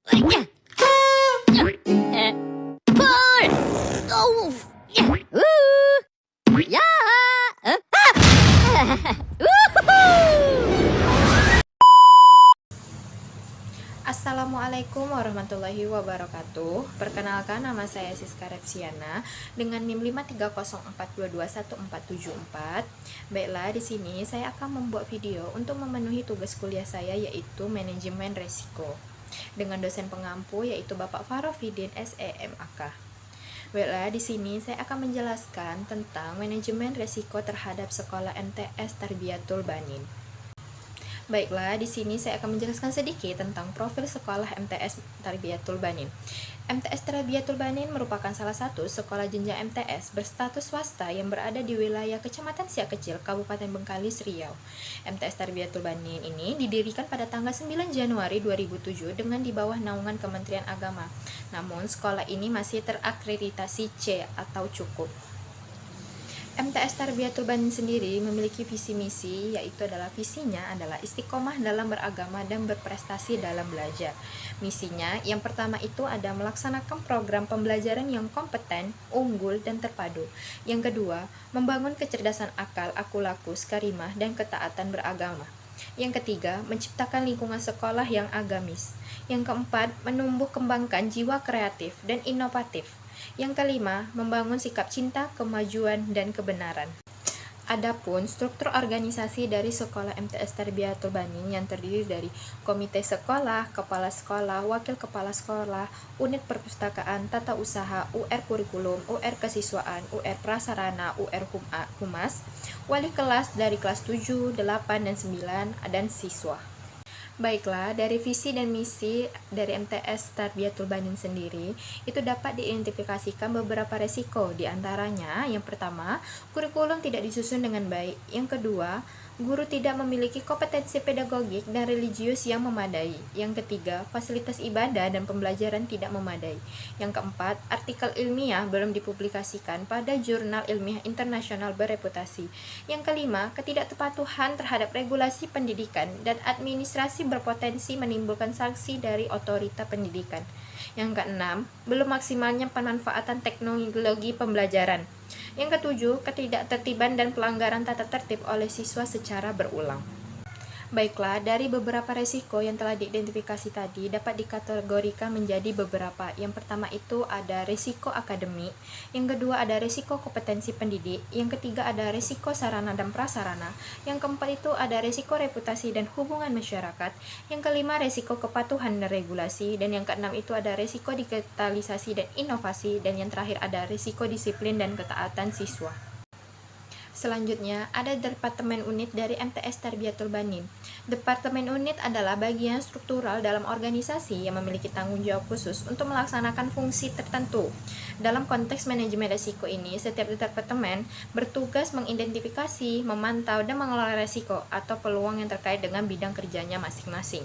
Pull! Oh! Ya! Assalamualaikum warahmatullahi wabarakatuh. Perkenalkan, nama saya Siska Repsiana dengan NIM 53042214474. Baiklah, di sini saya akan membuat video untuk memenuhi tugas kuliah saya, yaitu manajemen resiko, dengan dosen pengampu yaitu Bapak Farofidin SEMAK. Baiklah, di sini saya akan menjelaskan tentang manajemen resiko terhadap sekolah MTS Tarbiyatul Banin. Baiklah, di sini saya akan menjelaskan sedikit tentang profil sekolah MTS Tarbiyatul Banin. MTS Tarbiyatul Banin merupakan salah satu sekolah jenjang MTS berstatus swasta yang berada di wilayah Kecamatan Siak Kecil, Kabupaten Bengkalis, Riau. MTS Tarbiyatul Banin ini didirikan pada tanggal 9 Januari 2007 dengan di bawah naungan Kementerian Agama. Namun, sekolah ini masih terakreditasi C atau cukup. MTS Tarbiyatul Banin sendiri memiliki visi misi, yaitu visinya adalah istiqomah dalam beragama dan berprestasi dalam belajar. Misinya yang pertama itu ada melaksanakan program pembelajaran yang kompeten, unggul, dan terpadu. Yang kedua, membangun kecerdasan akal, akulakus, karimah, dan ketaatan beragama. Yang ketiga, menciptakan lingkungan sekolah yang agamis. Yang keempat, menumbuh kembangkan jiwa kreatif dan inovatif. Yang kelima, membangun sikap cinta, kemajuan, dan kebenaran. Adapun struktur organisasi dari sekolah MTS Tarbiyatul Banin yang terdiri dari komite sekolah, kepala sekolah, wakil kepala sekolah, unit perpustakaan, tata usaha, UR kurikulum, UR kesiswaan, UR prasarana, UR humas, wali kelas dari kelas 7, 8, dan 9, dan siswa. Baiklah, dari visi dan misi dari MTS Tarbiyatul Banin sendiri, itu dapat diidentifikasikan beberapa resiko. Di antaranya, yang pertama, kurikulum tidak disusun dengan baik. Yang kedua, guru tidak memiliki kompetensi pedagogik dan religius yang memadai. Yang ketiga, fasilitas ibadah dan pembelajaran tidak memadai. Yang keempat, artikel ilmiah belum dipublikasikan pada jurnal ilmiah internasional bereputasi. Yang kelima, ketidaktepatuhan terhadap regulasi pendidikan dan administrasi berpotensi menimbulkan sanksi dari otorita pendidikan. Yang keenam, belum maksimalnya pemanfaatan teknologi pembelajaran. Yang ketujuh, ketidaktertiban dan pelanggaran tata tertib oleh siswa secara berulang. Baiklah, dari beberapa resiko yang telah diidentifikasi tadi dapat dikategorikan menjadi beberapa. Yang pertama itu ada resiko akademik, yang kedua ada resiko kompetensi pendidik, yang ketiga ada resiko sarana dan prasarana, yang keempat itu ada resiko reputasi dan hubungan masyarakat, yang kelima resiko kepatuhan dan regulasi, dan yang keenam itu ada resiko digitalisasi dan inovasi, dan yang terakhir ada resiko disiplin dan ketaatan siswa. Selanjutnya, ada Departemen Unit dari MTS Tarbiyatul Banin. Departemen Unit adalah bagian struktural dalam organisasi yang memiliki tanggung jawab khusus untuk melaksanakan fungsi tertentu. Dalam konteks manajemen risiko ini, setiap departemen bertugas mengidentifikasi, memantau, dan mengelola risiko atau peluang yang terkait dengan bidang kerjanya masing-masing.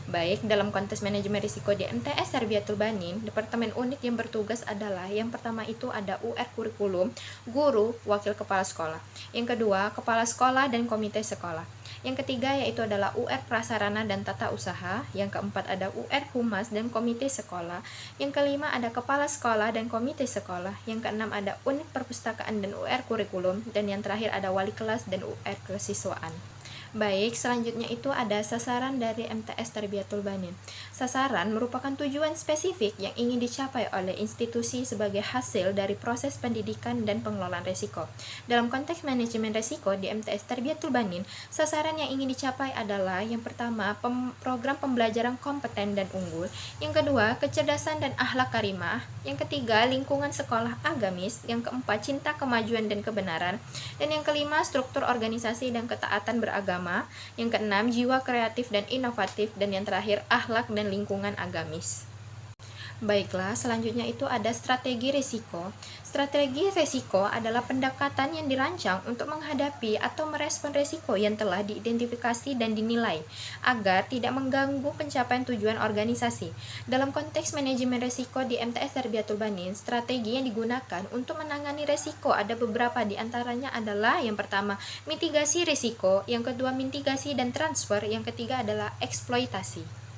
Baik, dalam konteks manajemen risiko di MTS Tarbiyatul Banin, Departemen Unit yang bertugas adalah yang pertama itu ada UR kurikulum, guru, wakil kepala sekolah. Yang kedua, kepala sekolah dan komite sekolah. Yang ketiga yaitu adalah UR prasarana dan tata usaha. Yang keempat ada UR humas dan komite sekolah. Yang kelima ada kepala sekolah dan komite sekolah. Yang keenam ada unit perpustakaan dan UR kurikulum. Dan yang terakhir ada wali kelas dan UR kesiswaan. Baik, selanjutnya itu ada sasaran dari MTS Tarbiyatul Banin. Sasaran merupakan tujuan spesifik yang ingin dicapai oleh institusi sebagai hasil dari proses pendidikan dan pengelolaan risiko. Dalam konteks manajemen risiko di MTS Tarbiyatul Banin, sasaran yang ingin dicapai adalah yang pertama, program pembelajaran kompeten dan unggul. Yang kedua, kecerdasan dan akhlak karimah. Yang ketiga, lingkungan sekolah agamis. Yang keempat, cinta, kemajuan, dan kebenaran. Dan yang kelima, struktur organisasi dan ketaatan beragama. Yang keenam, jiwa kreatif dan inovatif, dan yang terakhir, akhlak dan lingkungan agamis. Baiklah, selanjutnya itu ada strategi risiko. Strategi risiko adalah pendekatan yang dirancang untuk menghadapi atau merespon risiko yang telah diidentifikasi dan dinilai agar tidak mengganggu pencapaian tujuan organisasi. Dalam konteks manajemen risiko di MTS Tarbiyatul Banin, strategi yang digunakan untuk menangani risiko ada beberapa, di antaranya adalah yang pertama, mitigasi risiko, yang kedua mitigasi dan transfer, yang ketiga adalah eksploitasi.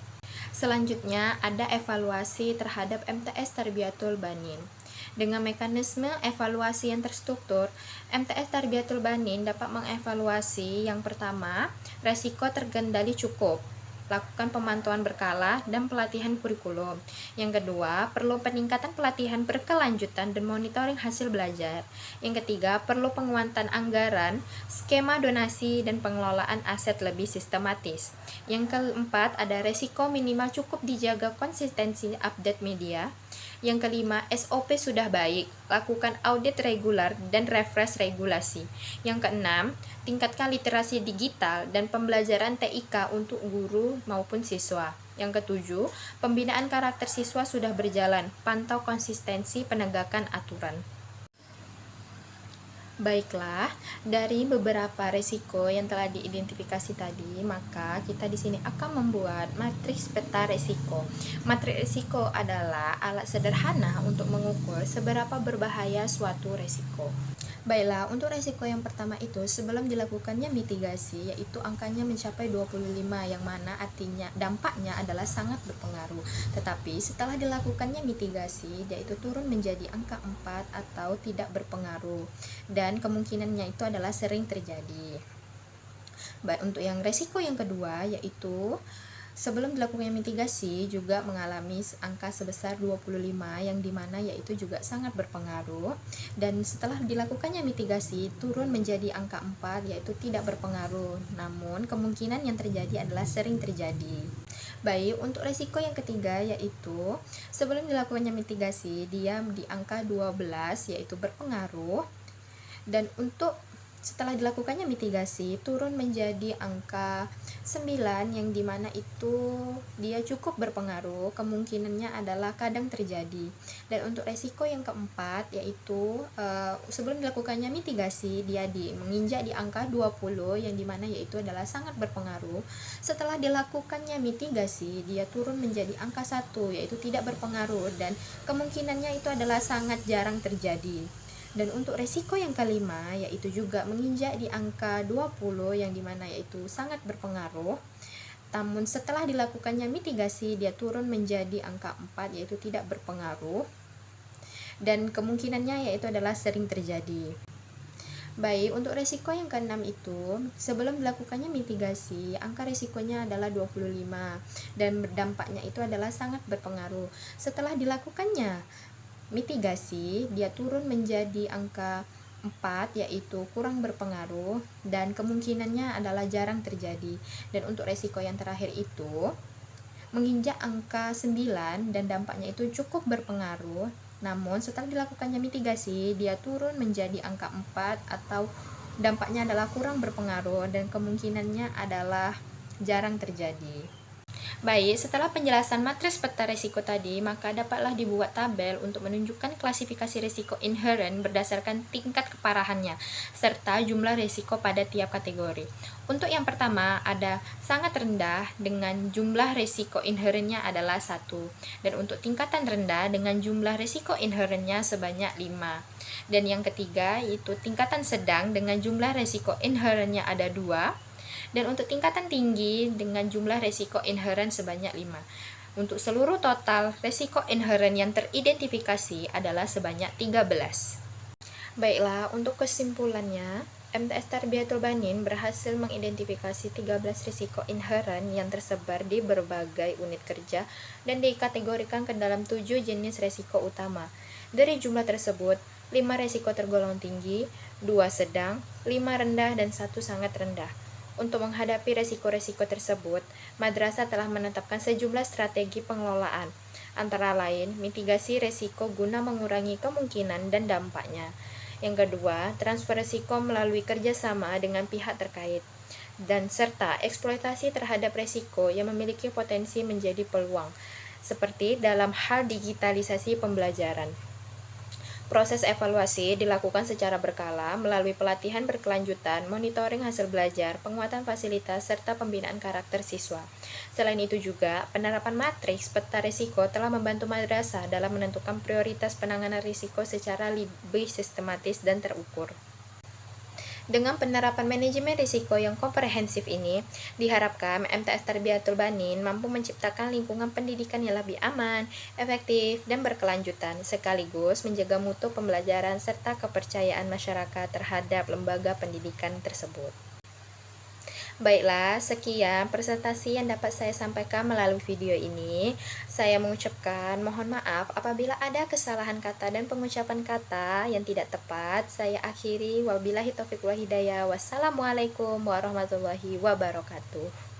Selanjutnya ada evaluasi terhadap MTS Tarbiyatul Banin. Dengan mekanisme evaluasi yang terstruktur, MTS Tarbiyatul Banin dapat mengevaluasi yang pertama, resiko terkendali cukup, lakukan pemantauan berkala dan pelatihan kurikulum. Yang kedua, perlu peningkatan pelatihan berkelanjutan dan monitoring hasil belajar. Yang ketiga, perlu penguatan anggaran, skema donasi dan pengelolaan aset lebih sistematis. Yang keempat, ada resiko minimal cukup dijaga konsistensi update media. Yang kelima, SOP sudah baik, lakukan audit reguler dan refresh regulasi. Yang keenam, tingkatkan literasi digital dan pembelajaran TIK untuk guru maupun siswa. Yang ketujuh, pembinaan karakter siswa sudah berjalan, pantau konsistensi penegakan aturan. Baiklah, dari beberapa resiko yang telah diidentifikasi tadi, maka kita di sini akan membuat matriks peta resiko. Matriks resiko adalah alat sederhana untuk mengukur seberapa berbahaya suatu resiko. Baiklah, untuk resiko yang pertama itu sebelum dilakukannya mitigasi, yaitu angkanya mencapai 25, yang mana artinya dampaknya adalah sangat berpengaruh. Tetapi setelah dilakukannya mitigasi, yaitu turun menjadi angka 4 atau tidak berpengaruh. Dan kemungkinannya itu adalah sering terjadi. Baik, untuk yang resiko yang kedua, yaitu sebelum dilakukannya mitigasi juga mengalami angka sebesar 25, yang dimana yaitu juga sangat berpengaruh. Dan setelah dilakukannya mitigasi turun menjadi angka 4, yaitu tidak berpengaruh, namun kemungkinan yang terjadi adalah sering terjadi. Baik, untuk resiko yang ketiga yaitu sebelum dilakukannya mitigasi dia di angka 12, yaitu berpengaruh. Dan untuk setelah dilakukannya mitigasi turun menjadi angka 9, yang dimana itu dia cukup berpengaruh, kemungkinannya adalah kadang terjadi. Dan untuk resiko yang keempat yaitu sebelum dilakukannya mitigasi dia menginjak di angka 20, yang dimana yaitu adalah sangat berpengaruh. Setelah dilakukannya mitigasi dia turun menjadi angka 1, yaitu tidak berpengaruh, dan kemungkinannya itu adalah sangat jarang terjadi. Dan untuk resiko yang kelima yaitu juga menginjak di angka 20, yang dimana yaitu sangat berpengaruh. Namun setelah dilakukannya mitigasi dia turun menjadi angka 4, yaitu tidak berpengaruh. Dan kemungkinannya yaitu adalah sering terjadi. Baik, untuk resiko yang keenam itu sebelum dilakukannya mitigasi angka resikonya adalah 25 dan dampaknya itu adalah sangat berpengaruh. Setelah dilakukannya mitigasi dia turun menjadi angka 4, yaitu kurang berpengaruh dan kemungkinannya adalah jarang terjadi. Dan untuk resiko yang terakhir itu menginjak angka 9 dan dampaknya itu cukup berpengaruh, namun setelah dilakukannya mitigasi dia turun menjadi angka 4 atau dampaknya adalah kurang berpengaruh dan kemungkinannya adalah jarang terjadi. Baik, setelah penjelasan matriks peta risiko tadi, maka dapatlah dibuat tabel untuk menunjukkan klasifikasi risiko inheren berdasarkan tingkat keparahannya, serta jumlah risiko pada tiap kategori. Untuk yang pertama, ada sangat rendah dengan jumlah risiko inherennya adalah 1, dan untuk tingkatan rendah dengan jumlah risiko inherennya sebanyak 5. Dan yang ketiga, yaitu tingkatan sedang dengan jumlah risiko inherennya ada 2, dan untuk tingkatan tinggi dengan jumlah resiko inheren sebanyak 5. Untuk seluruh total resiko inheren yang teridentifikasi adalah sebanyak 13. Baiklah, untuk kesimpulannya, MTS Tarbiyatul Banin berhasil mengidentifikasi 13 risiko inheren yang tersebar di berbagai unit kerja dan dikategorikan ke dalam 7 jenis resiko utama. Dari jumlah tersebut, 5 resiko tergolong tinggi, 2 sedang, 5 rendah, dan 1 sangat rendah. Untuk menghadapi resiko-resiko tersebut, madrasah telah menetapkan sejumlah strategi pengelolaan, antara lain mitigasi resiko guna mengurangi kemungkinan dan dampaknya. Yang kedua, transfer resiko melalui kerjasama dengan pihak terkait, dan serta eksploitasi terhadap resiko yang memiliki potensi menjadi peluang, seperti dalam hal digitalisasi pembelajaran. Proses evaluasi dilakukan secara berkala melalui pelatihan berkelanjutan, monitoring hasil belajar, penguatan fasilitas, serta pembinaan karakter siswa. Selain itu juga, penerapan matriks peta risiko telah membantu madrasah dalam menentukan prioritas penanganan risiko secara lebih sistematis dan terukur. Dengan penerapan manajemen risiko yang komprehensif ini, diharapkan MTS Tarbiyatul Banin mampu menciptakan lingkungan pendidikan yang lebih aman, efektif, dan berkelanjutan, sekaligus menjaga mutu pembelajaran serta kepercayaan masyarakat terhadap lembaga pendidikan tersebut. Baiklah, sekian presentasi yang dapat saya sampaikan melalui video ini. Saya mengucapkan mohon maaf apabila ada kesalahan kata dan pengucapan kata yang tidak tepat. Saya akhiri, wabillahi taufiq wal hidayah. Wassalamualaikum warahmatullahi wabarakatuh.